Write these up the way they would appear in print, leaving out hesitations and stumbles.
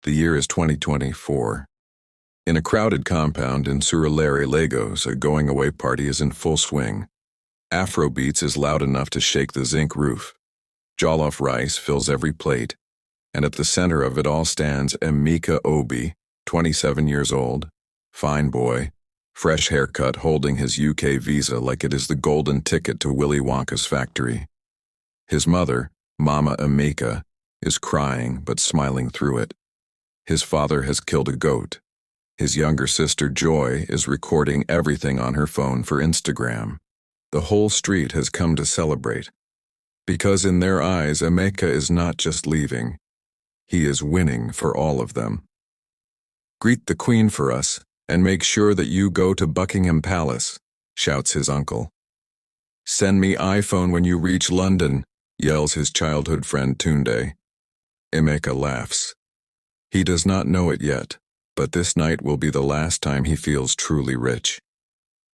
The year is 2024. In a crowded compound in Surulere, Lagos, a going-away party is in full swing. Afrobeats is loud enough to shake the zinc roof. Jollof rice fills every plate, and at the center of it all stands Emeka Obi, 27 years old, fine boy, fresh haircut, holding his UK visa like it is the golden ticket to Willy Wonka's factory. His mother, Mama Emeka, is crying but smiling through it. His father has killed a goat. His younger sister, Joy, is recording everything on her phone for Instagram. The whole street has come to celebrate. Because in their eyes, Emeka is not just leaving. He is winning for all of them. "Greet the Queen for us, and make sure that you go to Buckingham Palace," shouts his uncle. "Send me iPhone when you reach London," yells his childhood friend Tunde. Emeka laughs. He does not know it yet, but this night will be the last time he feels truly rich.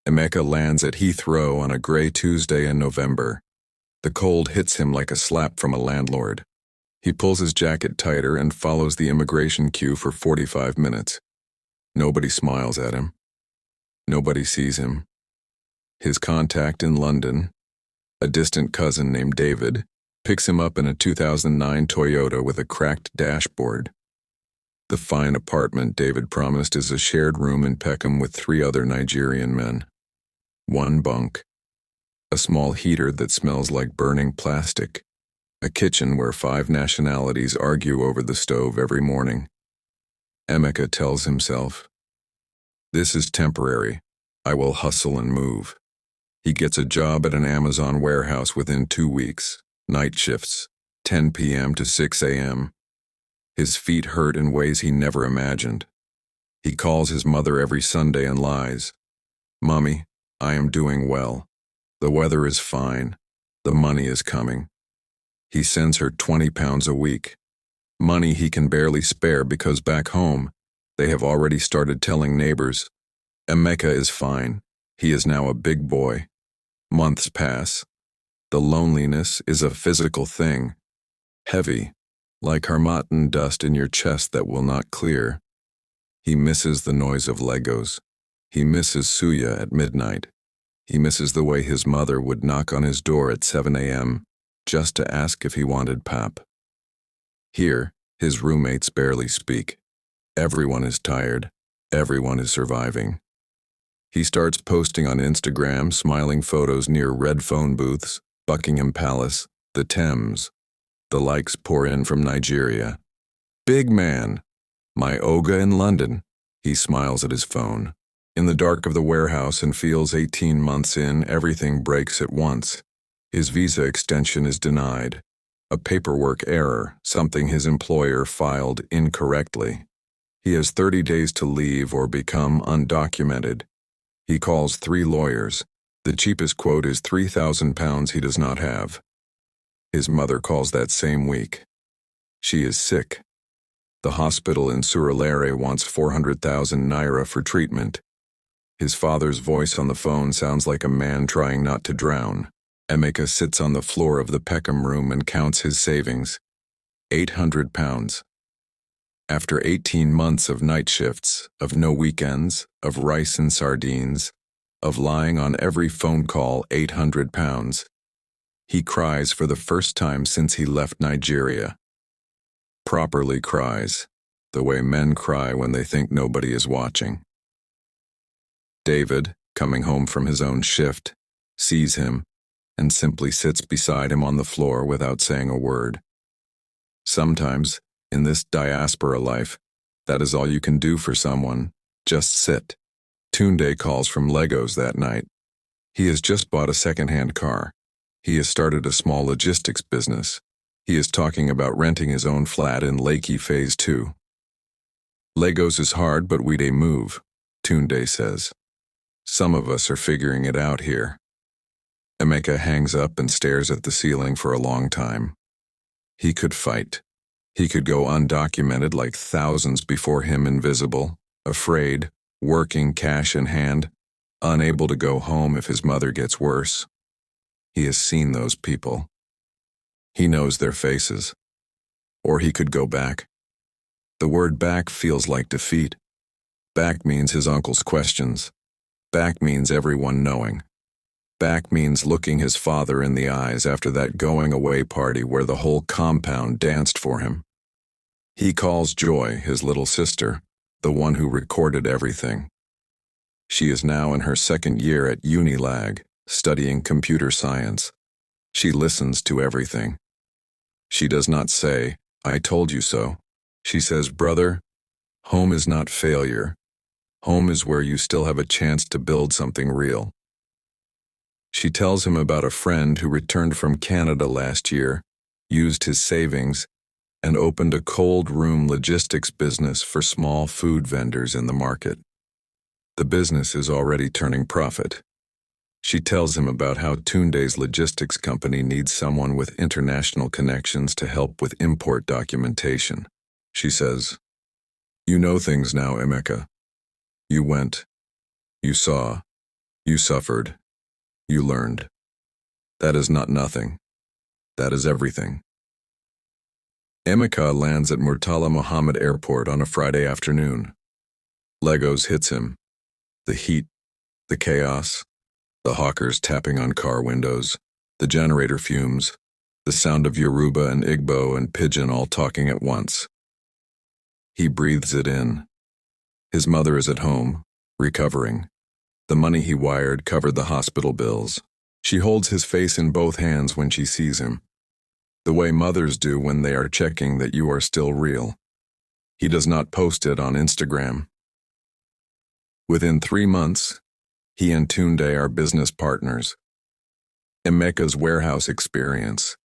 Emeka lands at Heathrow on a gray Tuesday in November. The cold hits him like a slap from a landlord. He pulls his jacket tighter and follows the immigration queue for 45 minutes. Nobody smiles at him. Nobody sees him. His contact in London, a distant cousin named David, picks him up in a 2009 Toyota with a cracked dashboard. The fine apartment David promised is a shared room in Peckham with 3 other Nigerian men. 1 bunk. A small heater that smells like burning plastic. A kitchen where 5 nationalities argue over the stove every morning. Emeka tells himself, "This is temporary. I will hustle and move." He gets a job at an Amazon warehouse within 2 weeks. Night shifts, 10 p.m. to 6 a.m. His feet hurt in ways he never imagined. He calls his mother every Sunday and lies. "Mommy, I am doing well. The weather is fine. The money is coming." He sends her 20 pounds a week. Money he can barely spare because back home, they have already started telling neighbors. Emeka is fine. He is now a big boy. Months pass. The loneliness is a physical thing. Heavy, like harmattan dust in your chest that will not clear. He misses the noise of Legos. He misses Suya at midnight. He misses the way his mother would knock on his door at 7 a.m. just to ask if he wanted pap. Here, his roommates barely speak. Everyone is tired. Everyone is surviving. He starts posting on Instagram smiling photos near red phone booths, Buckingham Palace, the Thames. The likes pour in from Nigeria. "Big man. My Oga in London." He smiles at his phone. In the dark of the warehouse and feels 18 months in, everything breaks at once. His visa extension is denied. A paperwork error, something his employer filed incorrectly. He has 30 days to leave or become undocumented. He calls 3 lawyers. The cheapest quote is £3,000 he does not have. His mother calls that same week. She is sick. The hospital in Surulere wants 400,000 naira for treatment. His father's voice on the phone sounds like a man trying not to drown. Emeka sits on the floor of the Peckham room and counts his savings. £800. After 18 months of night shifts, of no weekends, of rice and sardines, of lying on every phone call, £800. He cries for the first time since he left Nigeria. Properly cries, the way men cry when they think nobody is watching. David, coming home from his own shift, sees him and simply sits beside him on the floor without saying a word. Sometimes, in this diaspora life, that is all you can do for someone, just sit. Tunde calls from Legos that night. He has just bought a second-hand car. He has started a small logistics business. He is talking about renting his own flat in Lakey Phase 2. "Lagos is hard, but we dey move," Tunde says. "Some of us are figuring it out here." Emeka hangs up and stares at the ceiling for a long time. He could fight. He could go undocumented like thousands before him, invisible, afraid, working cash in hand, unable to go home if his mother gets worse. He has seen those people. He knows their faces. Or he could go back. The word back feels like defeat. Back means his uncle's questions. Back means everyone knowing. Back means looking his father in the eyes after that going-away party where the whole compound danced for him. He calls Joy, his little sister, the one who recorded everything. She is now in her second year at Unilag, studying computer science. She listens to everything. She does not say, "I told you so." She says, "Brother, home is not failure. Home is where you still have a chance to build something real." She tells him about a friend who returned from Canada last year, used his savings, and opened a cold room logistics business for small food vendors in the market. The business is already turning profit. She tells him about how Tunde's logistics company needs someone with international connections to help with import documentation. She says, "You know things now, Emeka. You went. You saw. You suffered. You learned. That is not nothing. That is everything." Emeka lands at Murtala Muhammad Airport on a Friday afternoon. Legos hits him. The heat, the chaos, the hawkers tapping on car windows, the generator fumes, the sound of Yoruba and Igbo and Pidgin all talking at once. He breathes it in. His mother is at home, recovering. The money he wired covered the hospital bills. She holds his face in both hands when she sees him, the way mothers do when they are checking that you are still real. He does not post it on Instagram. Within 3 months, he and Tunde are business partners. Emeka's warehouse experience,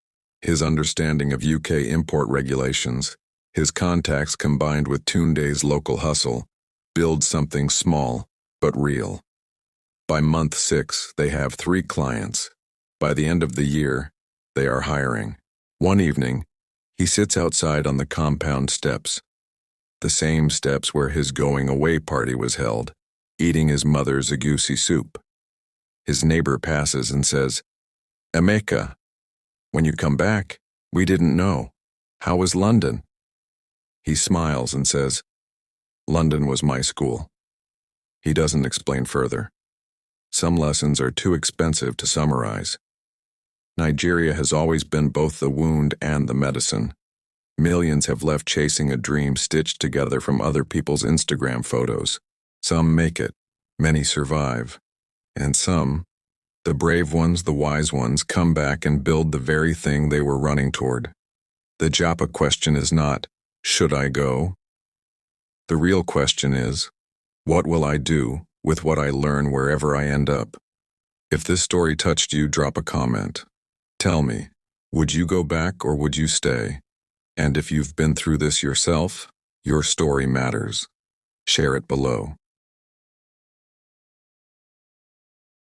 his understanding of UK import regulations, his contacts combined with Tunde's local hustle, build something small but real. By month 6, they have 3 clients. By the end of the year, they are hiring. One evening, he sits outside on the compound steps, the same steps where his going-away party was held, eating his mother's egusi soup. His neighbor passes and says, "Emeka, when you come back, we didn't know. How was London?" He smiles and says, "London was my school." He doesn't explain further. Some lessons are too expensive to summarize. Nigeria has always been both the wound and the medicine. Millions have left chasing a dream stitched together from other people's Instagram photos. Some make it, many survive, and some, the brave ones, the wise ones, come back and build the very thing they were running toward. The Japa question is not, should I go? The real question is, what will I do with what I learn wherever I end up? If this story touched you, drop a comment. Tell me, would you go back or would you stay? And if you've been through this yourself, your story matters. Share it below.